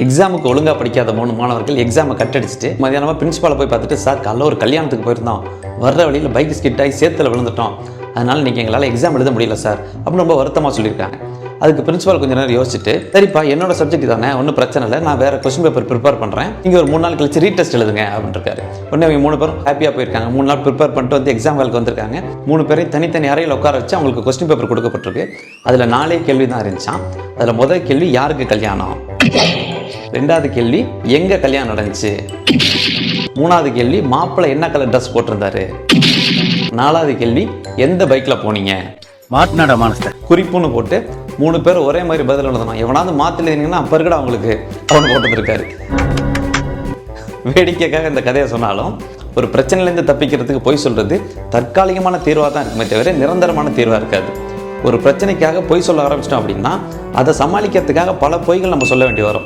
எக்ஸாமுக்கு ஒழுங்காக படிக்காத 3 மாணவர்கள் எக்ஸாமை கட்டடிச்சிட்டு மதியானமாக பிரின்ஸ்பாலை போய் பார்த்துட்டு, சார் காலைல ஒரு கல்யாணத்துக்கு போயிருந்தோம், வர்ற வழியில் பைக் ஸ்கிட் ஆகி சேத்துல விழுந்துட்டோம், அதனால் இன்றைக்கி எங்களால் எக்ஸாம் எழுத முடியல சார் அப்படின்னு ரொம்ப வருத்தமாக சொல்லியிருக்காங்க. அதுக்கு பிரின்ஸ்பால் கொஞ்சம் நேரம் யோசிச்சுட்டு, சரிப்பா என்னோட சப்ஜெக்ட் தானே, ஒன்றும் பிரச்சனை இல்லை, நான் வேறு கொஸ்டின் பேப்பர் ப்ரிப்பேர் பண்ணுறேன், நீங்கள் ஒரு 3 நாள் கழிச்சு ரீடெஸ்ட் எழுதுங்க அப்படின்னு இருக்காரு. உடனே அவங்க 3 பேரும் ஹாப்பியாக போயிருக்காங்க. 3 நாள் ப்ரிப்பேர் பண்ணிட்டு வந்து எக்ஸாம் ஹாலுக்கு வந்திருக்காங்க. 3 பேரையும் தனித்தனி அறையில் உட்கார வச்சு அவங்களுக்கு கொஸ்டின் பேப்பர் கொடுக்கப்பட்டிருக்கு. அதில் 4 கேள்வி தான் இருந்துச்சான். அதில் முதல் கேள்வி யாருக்கு கல்யாணம், 2வது கேள்வி எங்கே கல்யாணம் நடந்துச்சு, 3வது கேள்வி மாப்பிள்ளை என்ன கலர் ட்ரெஸ் போட்டிருந்தாரு, 4வது கேள்வி எந்த பைக்கில் போனீங்க. மாட்டினாடா மானஸ்தர் குறிப்புன்னு போட்டு 3 பேர் ஒரே மாதிரி பதில் எழுதணும். எவனாவது மாற்றில் இருந்தீங்கன்னா அப்போ இருக்கட அவங்களுக்கு அவனு போட்டுருக்காரு. வேடிக்கைக்காக இந்த கதையை சொன்னாலும் ஒரு பிரச்சனையிலேருந்து தப்பிக்கிறதுக்கு பொய் சொல்கிறது தற்காலிகமான தீர்வாக தான் இருக்குமே தவிர நிரந்தரமான தீர்வாக இருக்காது. ஒரு பிரச்சனைக்காக பொய் சொல்ல ஆரம்பிச்சிட்டோம் அப்படின்னா அதை சமாளிக்கிறதுக்காக பல பொய்கள் நம்ம சொல்ல வேண்டி வரும்.